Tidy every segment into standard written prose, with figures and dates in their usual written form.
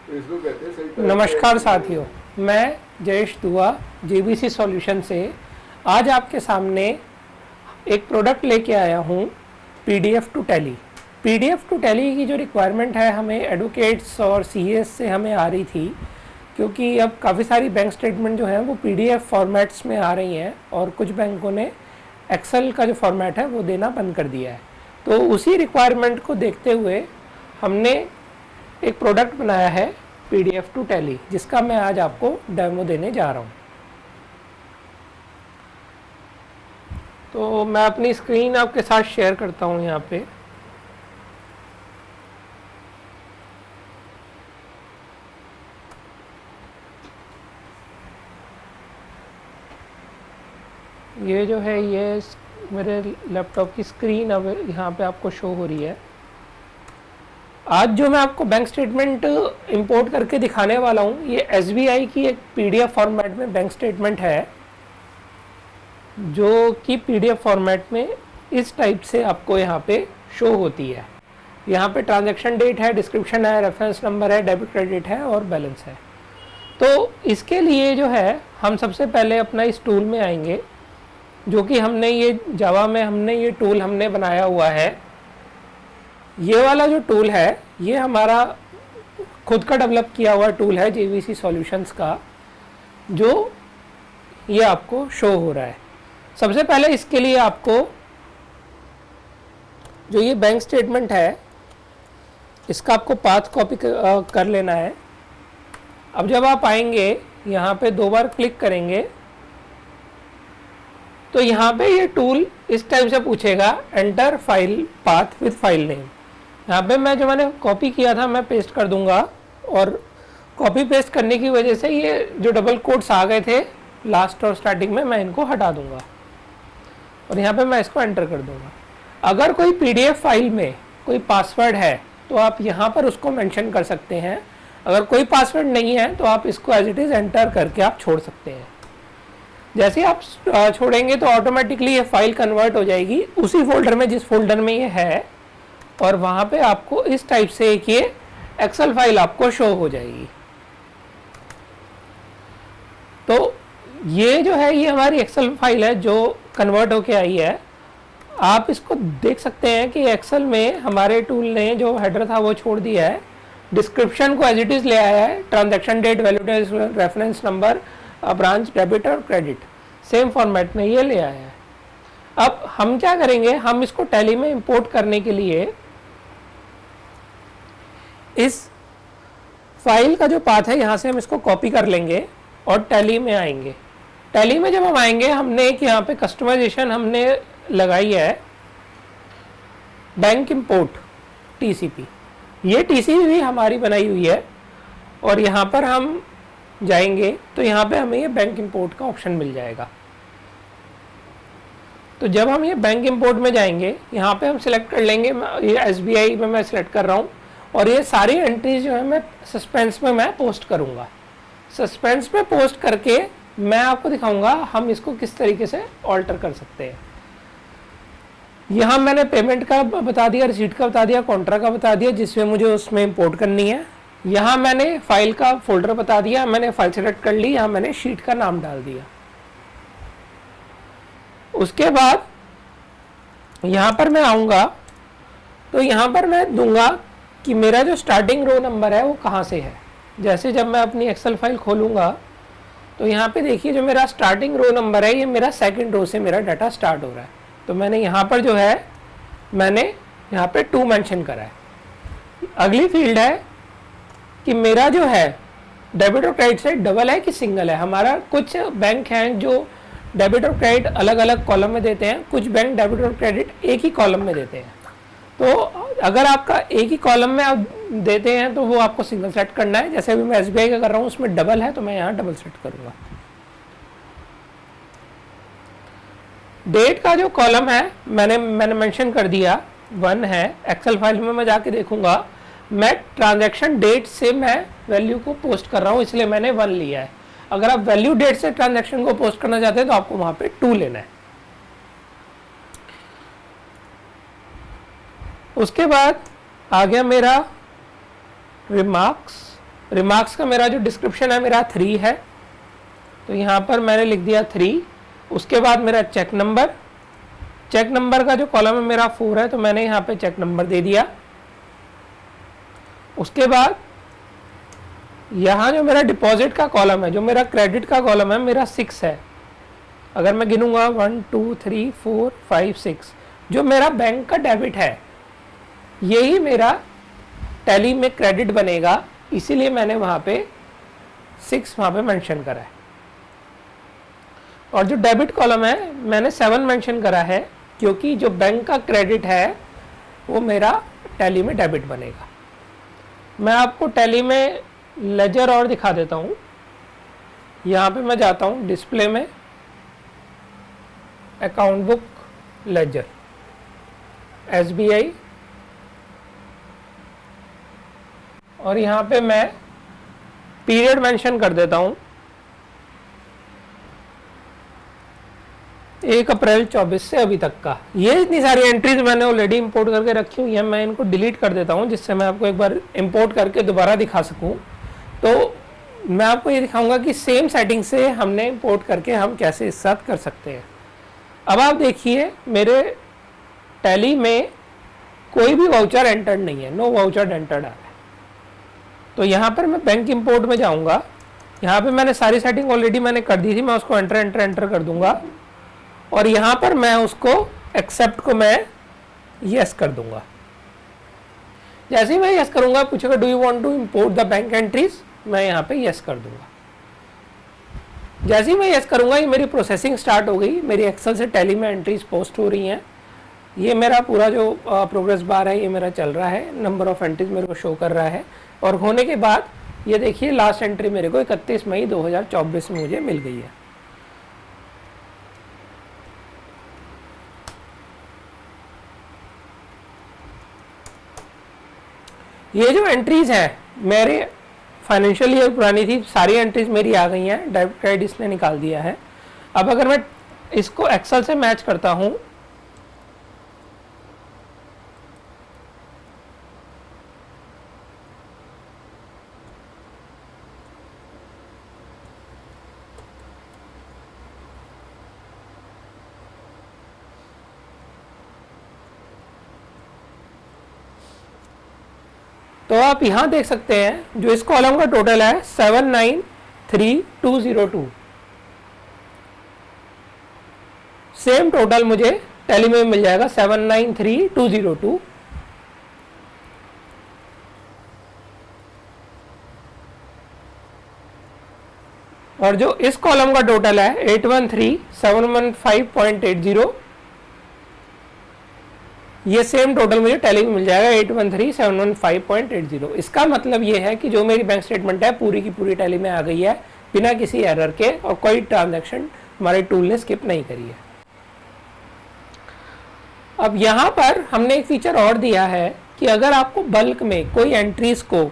तो इसको कहते हैं सही तरह से नमस्कार एक्सप्लेन साथियों, करना। मैं जयेश दुआ जेबीसी सॉल्यूशन से आज आपके सामने एक प्रोडक्ट लेके आया हूँ, PDF to Tally. PDF to Tally की जो रिक्वायरमेंट है हमें एडवोकेट्स और सीएस से हमें आ रही थी, क्योंकि अब काफ़ी सारी बैंक स्टेटमेंट जो है वो पीडीएफ फॉर्मेट्स में आ रही हैं और कुछ बैंकों ने एक्सेल का जो फॉर्मेट है वो देना बंद कर दिया है। तो उसी रिक्वायरमेंट को देखते हुए हमने एक प्रोडक्ट बनाया है पीडीएफ टू टैली, जिसका मैं आज आपको डेमो देने जा रहा हूँ। तो मैं अपनी स्क्रीन आपके साथ शेयर करता हूँ यहाँ पे। ये जो है ये मेरे लैपटॉप की स्क्रीन अब यहाँ पे आपको शो हो रही है। आज जो मैं आपको बैंक स्टेटमेंट इंपोर्ट करके दिखाने वाला हूँ, ये एसबीआई की एक पीडीएफ फॉर्मेट में बैंक स्टेटमेंट है, जो कि पीडीएफ फॉर्मेट में इस टाइप से आपको यहाँ पे शो होती है। यहाँ पे ट्रांजैक्शन डेट है, डिस्क्रिप्शन है, रेफरेंस नंबर है, डेबिट क्रेडिट है और बैलेंस है। तो इसके लिए जो है हम सबसे पहले अपना इस टूल में आएंगे, जो कि हमने ये जावा में हमने ये टूल हमने बनाया हुआ है। ये वाला जो टूल है ये हमारा खुद का डेवलप किया हुआ टूल है जेबीसी सॉल्यूशंस का, जो ये आपको शो हो रहा है। सबसे पहले इसके लिए आपको जो ये बैंक स्टेटमेंट है इसका आपको पाथ कॉपी कर लेना है। अब जब आप आएंगे यहाँ पे दो बार क्लिक करेंगे तो यहाँ पे ये टूल इस टाइप से पूछेगा, enter file path with file name. यहाँ पे मैं जो मैंने कॉपी किया था मैं पेस्ट कर दूंगा, और कॉपी पेस्ट करने की वजह से ये जो डबल कोट्स आ गए थे लास्ट और स्टार्टिंग में, मैं इनको हटा दूंगा और यहाँ पे मैं इसको एंटर कर दूंगा। अगर कोई पीडीएफ फाइल में कोई पासवर्ड है तो आप यहाँ पर उसको मेंशन कर सकते हैं। अगर कोई पासवर्ड नहीं है तो आप इसको एज इट इज़ एंटर करके आप छोड़ सकते हैं। जैसे आप छोड़ेंगे तो ऑटोमेटिकली ये फाइल कन्वर्ट हो जाएगी उसी फोल्डर में जिस फोल्डर में ये है, और वहाँ पे आपको इस टाइप से एक ये एक्सेल फाइल आपको शो हो जाएगी। तो ये जो है ये हमारी एक्सेल फाइल है जो कन्वर्ट होके आई है। आप इसको देख सकते हैं कि एक्सेल में हमारे टूल ने जो हेडर था वो छोड़ दिया है, डिस्क्रिप्शन को एज इट इज़ ले आया है, transaction date, value date, reference number, branch, debit और क्रेडिट सेम फॉर्मेट में ये ले आया है। अब हम क्या करेंगे, हम इसको टैली में इंपोर्ट करने के लिए इस फाइल का जो पाथ है यहाँ से हम इसको कॉपी कर लेंगे और टैली में आएंगे। टैली में जब हम आएंगे, हमने एक यहाँ पे कस्टमाइजेशन हमने लगाई है, बैंक इंपोर्ट टीसीपी। ये टीसीपी भी हमारी बनाई हुई है, और यहाँ पर हम जाएंगे तो यहाँ पे हमें ये बैंक इंपोर्ट का ऑप्शन मिल जाएगा। तो जब हम ये बैंक इंपोर्ट में जाएंगे, यहाँ पे हम सिलेक्ट कर लेंगे, ये एसबीआई में मैं सिलेक्ट कर रहा हूँ, और ये सारी एंट्रीज जो है मैं सस्पेंस में मैं पोस्ट करूँगा। सस्पेंस में पोस्ट करके मैं आपको दिखाऊंगा हम इसको किस तरीके से ऑल्टर कर सकते हैं। यहाँ मैंने पेमेंट का बता दिया, रिसीट का बता दिया, कॉन्ट्रा का बता दिया, जिसमें मुझे उसमें इंपोर्ट करनी है। यहाँ मैंने फाइल का फोल्डर बता दिया, मैंने फाइल सेलेक्ट कर ली, यहाँ मैंने शीट का नाम डाल दिया। उसके बाद यहाँ पर मैं आऊँगा तो यहाँ पर मैं दूंगा कि मेरा जो स्टार्टिंग रो नंबर है वो कहाँ से है। जैसे जब मैं अपनी एक्सेल फाइल खोलूँगा तो यहाँ पे देखिए जो मेरा स्टार्टिंग रो नंबर है, ये मेरा सेकंड रो से मेरा डाटा स्टार्ट हो रहा है। तो मैंने यहाँ पर जो है मैंने यहाँ पे 2 मेंशन करा है। अगली फील्ड है कि मेरा जो है डेबिट और क्रेडिट से डबल है कि सिंगल है। हमारा कुछ बैंक हैं जो डेबिट और क्रेडिट अलग अलग कॉलम में देते हैं, कुछ बैंक डेबिट और क्रेडिट एक ही कॉलम में देते हैं। तो अगर आपका एक ही कॉलम में आप देते हैं तो वो आपको सिंगल सेट करना है। जैसे अभी मैं एसबीआई का कर रहा हूँ, उसमें डबल है तो मैं यहाँ डबल सेट करूँगा। डेट का जो कॉलम है मैंने मेंशन कर दिया 1 है। एक्सेल फाइल में मैं जाके देखूंगा, मैं ट्रांजैक्शन डेट से मैं वैल्यू को पोस्ट कर रहा हूँ, इसलिए मैंने 1 लिया है। अगर आप वैल्यू डेट से ट्रांजैक्शन को पोस्ट करना चाहते हैं तो आपको वहां पे 2 लेना है। उसके बाद आ गया मेरा रिमार्क्स, रिमार्क्स का मेरा जो डिस्क्रिप्शन है मेरा 3 है, तो यहाँ पर मैंने लिख दिया 3। उसके बाद मेरा चेक नंबर का जो कॉलम है मेरा 4 है, तो मैंने यहाँ पे चेक नंबर दे दिया। उसके बाद यहाँ जो मेरा डिपॉजिट का कॉलम है, जो मेरा क्रेडिट का कॉलम है मेरा 6 है। अगर मैं गिनूंगा 1 2 3 4 5 6, जो मेरा बैंक का डेबिट है यही मेरा टैली में क्रेडिट बनेगा, इसीलिए मैंने वहाँ पे 6 वहाँ पे मेंशन करा है। और जो डेबिट कॉलम है मैंने 7 मेंशन करा है, क्योंकि जो बैंक का क्रेडिट है वो मेरा टैली में डेबिट बनेगा। मैं आपको टैली में लेजर और दिखा देता हूँ। यहाँ पे मैं जाता हूँ डिस्प्ले में, अकाउंट बुक लेजर SBI, और यहाँ पे मैं पीरियड मेंशन कर देता हूँ 1 अप्रैल 24 से अभी तक का। ये इतनी सारी एंट्रीज मैंने ऑलरेडी इंपोर्ट करके रखी हुई है, मैं इनको डिलीट कर देता हूँ जिससे मैं आपको एक बार इंपोर्ट करके दोबारा दिखा सकूँ। तो मैं आपको ये दिखाऊंगा कि सेम सेटिंग से हमने इंपोर्ट करके हम कैसे इस साथ कर सकते हैं। अब आप देखिए मेरे टैली में कोई भी वाउचर एंटर्ड नहीं है, नो वाउचर एंटर्ड आ रहा है। तो यहाँ पर मैं बैंक इंपोर्ट में जाऊँगा, यहाँ पे मैंने सारी सेटिंग ऑलरेडी मैंने कर दी थी, मैं उसको एंटर कर दूंगा, और यहाँ पर मैं उसको एक्सेप्ट को मैं यस कर दूंगा। जैसे ही मैं यस करूंगा पूछेगा do you want to import the bank entries, मैं यहाँ पे यस कर दूंगा। जैसे ही मैं यस करूंगा ये मेरी प्रोसेसिंग स्टार्ट हो गई, मेरी एक्सेल से टैली में एंट्रीज पोस्ट हो रही हैं। ये मेरा पूरा जो प्रोग्रेस बार है ये मेरा चल रहा है, नंबर ऑफ एंट्रीज मेरे को शो कर रहा है। और होने के बाद ये देखिए लास्ट एंट्री मेरे को 31 मई 2024 में मुझे मिल गई है। ये जो एंट्रीज हैं मेरे फाइनेंशियल ईयर पुरानी थी, सारी एंट्रीज मेरी आ गई हैं, डेबिट क्रेडिट इसने निकाल दिया है। अब अगर मैं इसको एक्सेल से मैच करता हूं, तो आप यहां देख सकते हैं जो इस कॉलम का टोटल है 793202। सेम टोटल मुझे टैली में मिल जाएगा 793202। और जो इस कॉलम का टोटल है 813715.80, ये सेम टोटल मुझे टैली में मिल जाएगा 813715.80। इसका मतलब ये है कि जो मेरी बैंक स्टेटमेंट है पूरी की पूरी टैली में आ गई है बिना किसी एरर के, और कोई ट्रांजैक्शन हमारे टूल ने स्किप नहीं करी है। अब यहाँ पर हमने एक फीचर और दिया है कि अगर आपको बल्क में कोई एंट्रीज को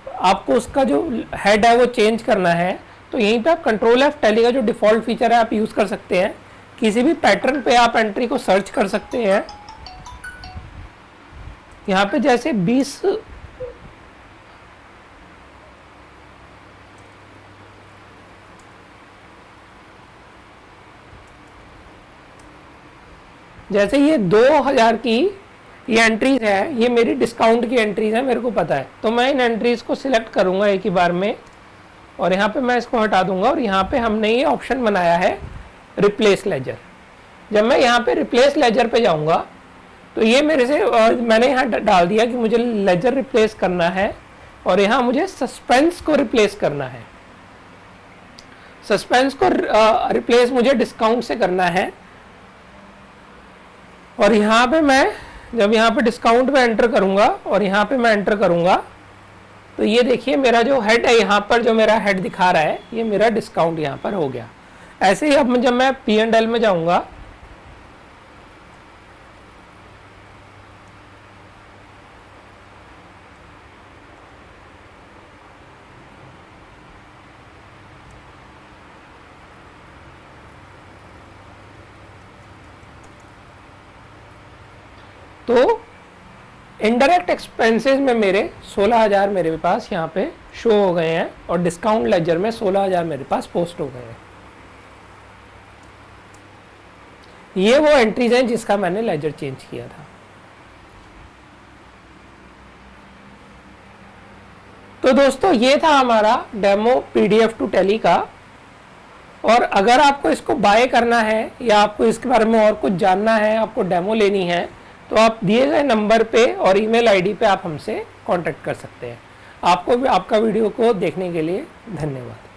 आपको उसका जो हेड है वो चेंज करना है, तो यहीं पे आप कंट्रोल F टैली का जो डिफॉल्ट फीचर है आप यूज़ कर सकते हैं। किसी भी पैटर्न पे आप एंट्री को सर्च कर सकते हैं। यहाँ पे जैसे 20 जैसे ये 2000 की ये एंट्रीज है, ये मेरी डिस्काउंट की एंट्रीज है, मेरे को पता है। तो मैं इन एंट्रीज को सिलेक्ट करूंगा एक ही बार में, और यहाँ पे मैं इसको हटा दूंगा, और यहाँ पे हमने ये ऑप्शन बनाया है रिप्लेस लेजर। जब मैं यहाँ पे रिप्लेस लेजर पे जाऊंगा तो ये मेरे से मैंने यहाँ डाल दिया कि मुझे लेजर रिप्लेस करना है, और यहाँ मुझे सस्पेंस को रिप्लेस करना है। सस्पेंस को रिप्लेस मुझे डिस्काउंट से करना है। और यहाँ पे मैं जब यहाँ पे डिस्काउंट में एंटर करूँगा और यहाँ पे मैं एंटर करूँगा, तो ये देखिए मेरा जो हेड है, यहाँ पर जो मेरा हेड दिखा रहा है ये मेरा डिस्काउंट यहाँ पर हो गया। ऐसे ही अब जब मैं P&L में जाऊँगा, तो इनडायरेक्ट एक्सपेंसेस में मेरे 16,000 मेरे पास यहाँ पे शो हो गए हैं और डिस्काउंट लेजर में 16,000 मेरे पास पोस्ट हो गए हैं। ये वो एंट्रीज हैं जिसका मैंने लेजर चेंज किया था। तो दोस्तों ये था हमारा डेमो पीडीएफ टू टैली का। और अगर आपको इसको बाय करना है या आपको इसके बारे में और कुछ जानना है, आपको डेमो लेनी है, तो आप दिए गए नंबर पे और ईमेल आईडी पे आप हमसे कांटेक्ट कर सकते हैं। आपको भी आपका वीडियो को देखने के लिए धन्यवाद।